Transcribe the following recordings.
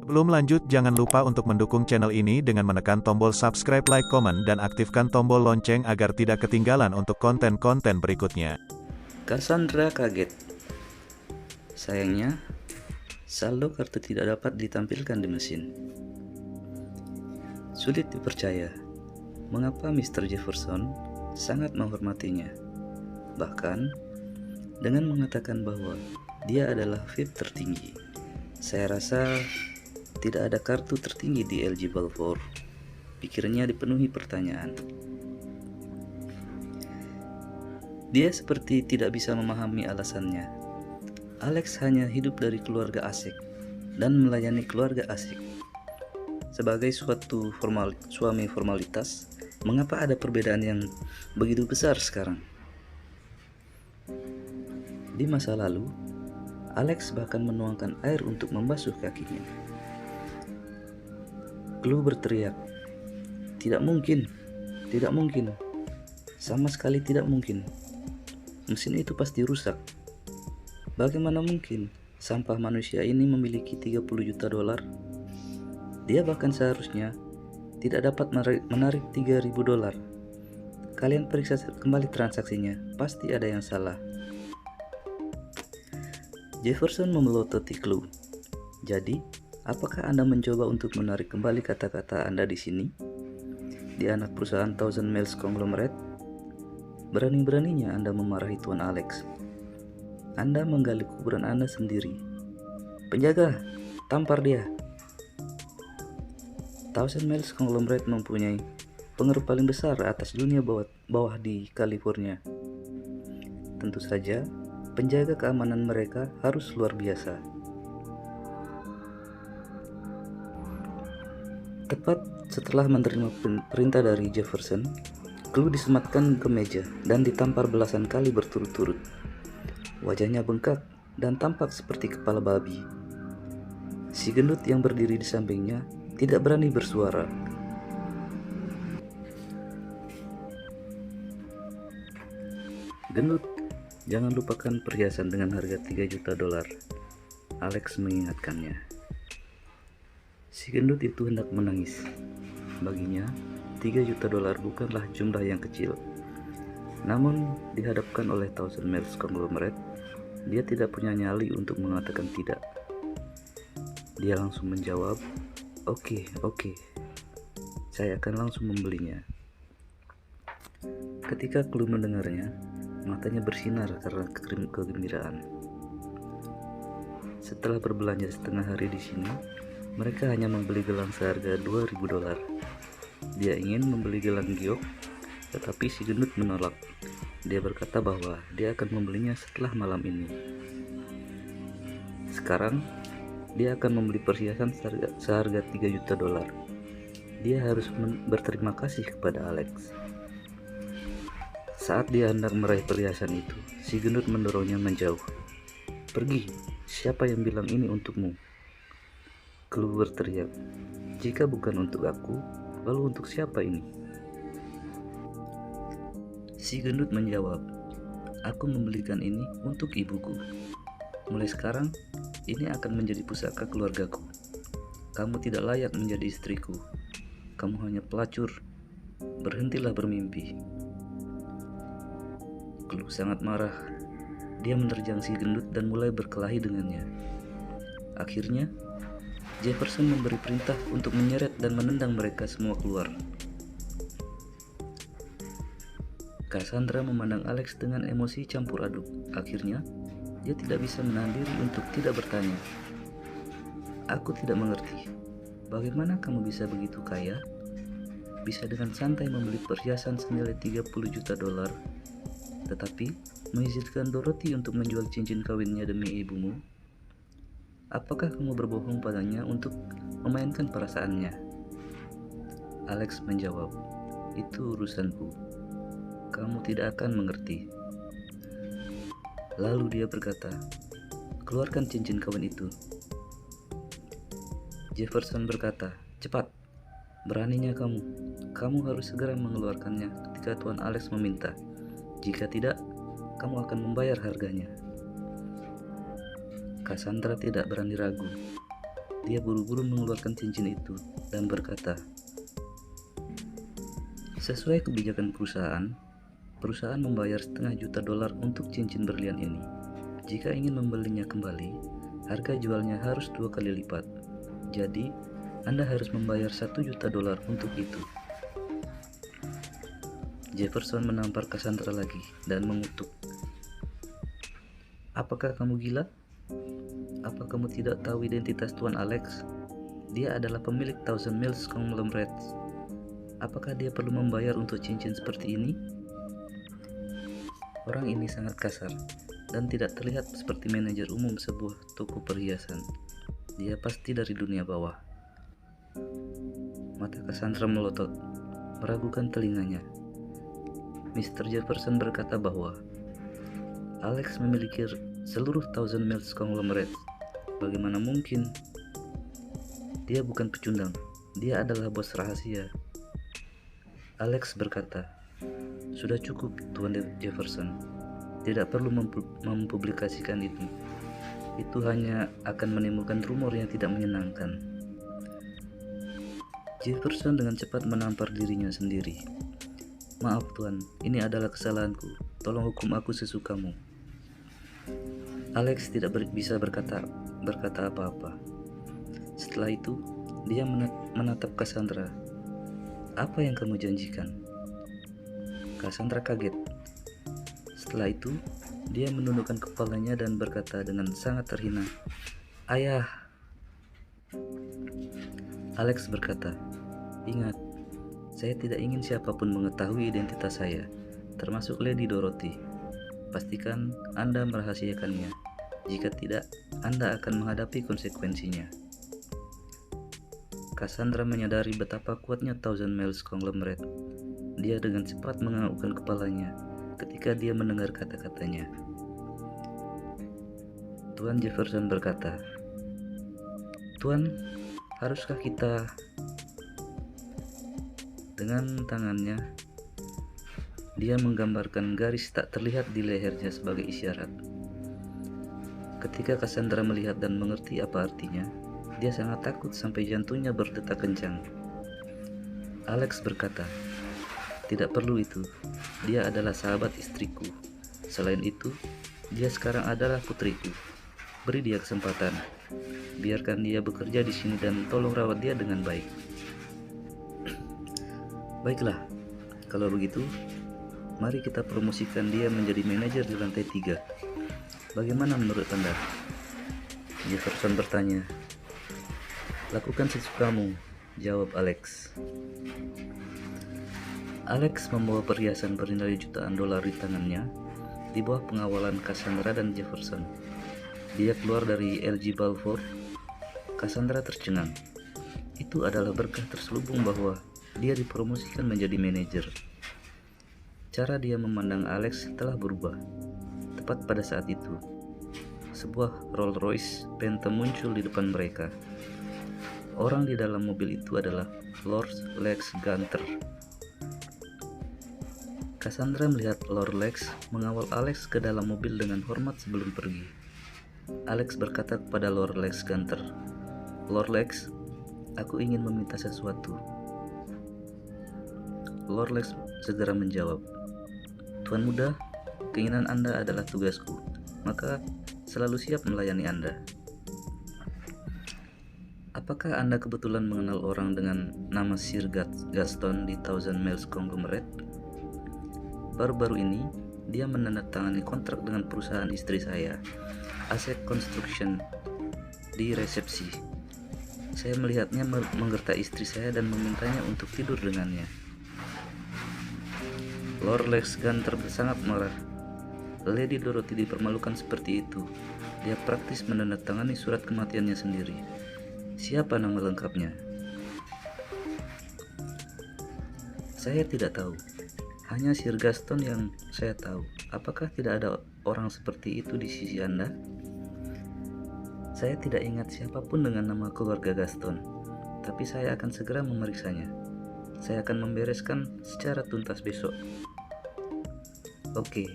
Sebelum lanjut, jangan lupa untuk mendukung channel ini dengan menekan tombol subscribe, like, komen, dan aktifkan tombol lonceng agar tidak ketinggalan untuk konten-konten berikutnya. Cassandra kaget. Sayangnya, saldo kartu tidak dapat ditampilkan di mesin. Sulit dipercaya, mengapa Mr. Jefferson sangat menghormatinya. Bahkan, dengan mengatakan bahwa dia adalah VIP tertinggi. Saya rasa tidak ada kartu tertinggi di eligible for. Pikirnya dipenuhi pertanyaan. Dia seperti tidak bisa memahami alasannya. Alex hanya hidup dari keluarga asik dan melayani keluarga asik. Sebagai suatu suami formalitas, mengapa ada perbedaan yang begitu besar sekarang? Di masa lalu, Alex bahkan menuangkan air untuk membasuh kakinya. Clue berteriak, "Tidak mungkin, tidak mungkin, sama sekali tidak mungkin. Mesin itu pasti rusak. Bagaimana mungkin sampah manusia ini memiliki 30 juta dolar? Dia bahkan seharusnya tidak dapat menarik 3.000 dolar. Kalian periksa kembali transaksinya, pasti ada yang salah." Jefferson memelototi Clue. "Jadi, apakah Anda mencoba untuk menarik kembali kata-kata Anda di sini? Di anak perusahaan Thousand Miles Conglomerate? Berani-beraninya Anda memarahi Tuan Alex. Anda menggali kuburan Anda sendiri. Penjaga, tampar dia." Thousand Miles Conglomerate mempunyai pengaruh paling besar atas dunia bawah di California. Tentu saja, penjaga keamanan mereka harus luar biasa. Tepat setelah menerima perintah dari Jefferson, Clue disematkan ke meja dan ditampar belasan kali berturut-turut. Wajahnya bengkak dan tampak seperti kepala babi. Si gendut yang berdiri di sampingnya tidak berani bersuara. "Gendut, jangan lupakan perhiasan dengan harga 3 juta dolar, Alex mengingatkannya. Si gendut itu hendak menangis. Baginya, 3 juta dolar bukanlah jumlah yang kecil. Namun, dihadapkan oleh Thousand Miles Conglomerate, dia tidak punya nyali untuk mengatakan tidak. Dia langsung menjawab, Oke, saya akan langsung membelinya." Ketika Clue mendengarnya, matanya bersinar karena kegembiraan. Setelah berbelanja setengah hari di sini, mereka hanya membeli gelang seharga 2.000 dolar. Dia ingin membeli gelang giok, tetapi si gendut menolak. Dia berkata bahwa dia akan membelinya setelah malam ini. Sekarang, dia akan membeli perhiasan seharga 3 juta dolar. Dia harus berterima kasih kepada Alex. Saat dia hendak meraih perhiasan itu, si gendut mendorongnya menjauh. "Pergi, siapa yang bilang ini untukmu?" Clue berteriak, "Jika bukan untuk aku, lalu untuk siapa ini?" Si gendut menjawab, "Aku membelikan ini untuk ibuku. Mulai sekarang, ini akan menjadi pusaka keluargaku. Kamu tidak layak menjadi istriku. Kamu hanya pelacur. Berhentilah bermimpi." Clue sangat marah. Dia menerjang si gendut dan mulai berkelahi dengannya. Akhirnya, Jefferson memberi perintah untuk menyeret dan menendang mereka semua keluar. Cassandra memandang Alex dengan emosi campur aduk. Akhirnya, dia tidak bisa menahan diri untuk tidak bertanya. "Aku tidak mengerti. Bagaimana kamu bisa begitu kaya? Bisa dengan santai membeli perhiasan senilai 30 juta dolar, tetapi mengizinkan Dorothy untuk menjual cincin kawinnya demi ibumu? Apakah kamu berbohong padanya untuk memainkan perasaannya?" Alex menjawab, "Itu urusanku. Kamu tidak akan mengerti." Lalu dia berkata, "Keluarkan cincin kawin itu." Jefferson berkata, "Cepat, beraninya kamu. Kamu harus segera mengeluarkannya ketika Tuan Alex meminta. Jika tidak, kamu akan membayar harganya." Cassandra tidak berani ragu. Dia buru-buru mengeluarkan cincin itu dan berkata, "Sesuai kebijakan perusahaan membayar $500.000 untuk cincin berlian ini. Jika ingin membelinya kembali, harga jualnya harus 2 kali lipat. Jadi, Anda harus membayar $1 juta untuk itu." Jefferson menampar Cassandra lagi dan mengutuk, "Apakah kamu gila? Apa kamu tidak tahu identitas Tuan Alex? Dia adalah pemilik Thousand Mills Conglomerate. Apakah dia perlu membayar untuk cincin seperti ini?" Orang ini sangat kasar dan tidak terlihat seperti manajer umum sebuah toko perhiasan. Dia pasti dari dunia bawah. Mata Cassandra melotot, meragukan telinganya. Mr. Jefferson berkata bahwa Alex memiliki seluruh Thousand Mills Conglomerate. Bagaimana mungkin? Dia bukan pecundang, dia adalah bos rahasia. Alex berkata, "Sudah cukup, Tuan Jefferson. Tidak perlu mempublikasikan itu. Itu hanya akan menimbulkan rumor yang tidak menyenangkan." Jefferson dengan cepat menampar dirinya sendiri. "Maaf Tuan, ini adalah kesalahanku. Tolong hukum aku sesukamu." Alex tidak bisa berkata apa-apa. Setelah itu, dia menatap Cassandra. "Apa yang kamu janjikan?" Cassandra kaget. Setelah itu, dia menundukkan kepalanya dan berkata dengan sangat terhina, "Ayah." Alex berkata, "Ingat, saya tidak ingin siapapun mengetahui identitas saya, termasuk Lady Dorothy. Pastikan Anda merahasiakannya. Jika tidak, Anda akan menghadapi konsekuensinya." Cassandra menyadari betapa kuatnya Thousand Mills Conglomerate. Dia dengan cepat menganggukkan kepalanya ketika dia mendengar kata-katanya. Tuan Jefferson berkata, "Tuan, haruskah kita..." Dengan tangannya, dia menggambarkan garis tak terlihat di lehernya sebagai isyarat. Ketika Cassandra melihat dan mengerti apa artinya, dia sangat takut sampai jantungnya berdetak kencang. Alex berkata, "Tidak perlu itu. Dia adalah sahabat istriku. Selain itu, dia sekarang adalah putriku. Beri dia kesempatan. Biarkan dia bekerja di sini dan tolong rawat dia dengan baik." "Baiklah, kalau begitu, mari kita promosikan dia menjadi manajer di lantai 3. Bagaimana menurut Anda?" Jefferson bertanya. "Lakukan sesukamu," jawab Alex. Alex membawa perhiasan bernilai jutaan dolar di tangannya di bawah pengawalan Cassandra dan Jefferson. Dia keluar dari LG Balfour. Cassandra tercengang. Itu adalah berkah terselubung bahwa dia dipromosikan menjadi manajer. Cara dia memandang Alex telah berubah. Tepat pada saat itu, sebuah Rolls-Royce Phantom muncul di depan mereka. Orang di dalam mobil itu adalah Lord Lex Gunter. Cassandra melihat Lord Lex mengawal Alex ke dalam mobil dengan hormat sebelum pergi. Alex berkata kepada Lord Lex Gunter, "Lord Lex, aku ingin meminta sesuatu." Lord Lex segera menjawab, "Tuan muda, keinginan Anda adalah tugasku, maka selalu siap melayani Anda." "Apakah Anda kebetulan mengenal orang dengan nama Sir Gaston di Thousand Mills Conglomerate? Baru-baru ini, dia menandatangani kontrak dengan perusahaan istri saya, Asek Construction, di resepsi. Saya melihatnya menggertak istri saya dan memintanya untuk tidur dengannya." Lord Lex Gunter sangat marah. Lady Dorothy dipermalukan seperti itu. Dia praktis menandatangani surat kematiannya sendiri. Siapa nama lengkapnya? "Saya tidak tahu. Hanya Sir Gaston yang saya tahu. Apakah tidak ada orang seperti itu di sisi Anda?" "Saya tidak ingat siapapun dengan nama keluarga Gaston, tapi saya akan segera memeriksanya. Saya akan membereskan secara tuntas besok." "Oke,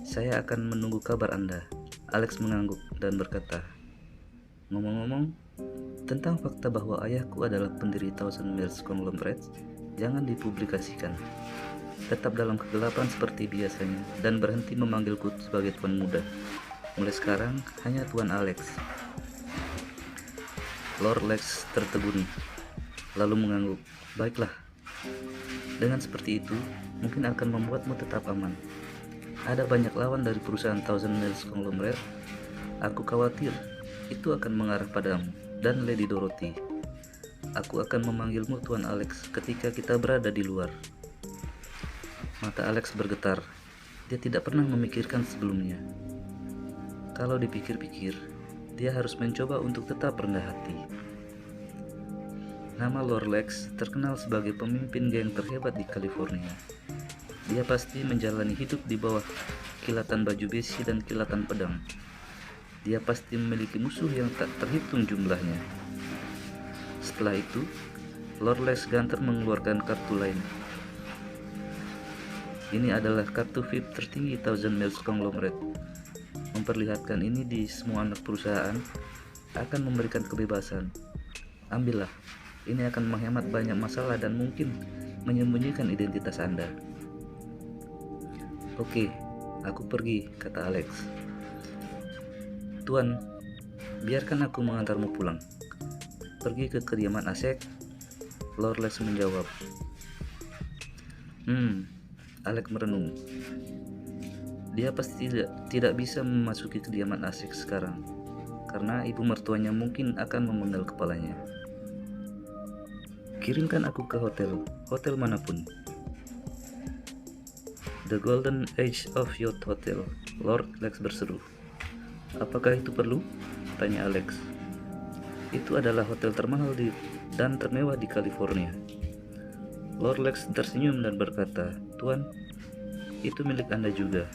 saya akan menunggu kabar Anda." Alex mengangguk dan berkata, "Ngomong-ngomong, Tentang fakta bahwa ayahku adalah pendiri Thousand Mills Conglomerate jangan dipublikasikan. Tetap dalam kegelapan seperti biasanya dan berhenti memanggilku sebagai Tuan Muda. Mulai sekarang hanya Tuan Alex. Lord Lex tertegun, lalu mengangguk. Baiklah, dengan seperti itu mungkin akan membuatmu tetap aman. Ada banyak lawan dari perusahaan Thousand Mills Conglomerate. Aku khawatir itu akan mengarah padamu dan Lady Dorothy. Aku akan memanggilmu Tuan Alex ketika kita berada di luar. Mata Alex bergetar. Dia tidak pernah memikirkan sebelumnya. Kalau dipikir-pikir, dia harus mencoba untuk tetap rendah hati. Nama Lord Lex terkenal sebagai pemimpin geng terhebat di California. Dia pasti menjalani hidup di bawah kilatan baju besi dan kilatan pedang. Dia pasti memiliki musuh yang tak terhitung jumlahnya. Setelah itu, Lord Lex Gunter mengeluarkan kartu lain. Ini adalah kartu VIP tertinggi Thousand Mills Conglomerate. Memperlihatkan ini di semua anak perusahaan akan memberikan kebebasan. Ambillah, ini akan menghemat banyak masalah dan mungkin menyembunyikan identitas Anda. Oke, aku pergi, kata Alex. Tuan, biarkan aku mengantarmu pulang. Pergi ke kediaman Asek, Lord Lex menjawab. Alex merenung. Dia pasti tidak bisa memasuki kediaman Asek sekarang, karena ibu mertuanya mungkin akan memenggal kepalanya. Kirimkan aku ke hotel manapun. The Golden Age of Yacht Hotel, Lord Lex berseru. Apakah itu perlu? Tanya Alex. Itu adalah hotel termahal dan termewah di California. Lord Lex tersenyum dan berkata, Tuan, itu milik Anda juga.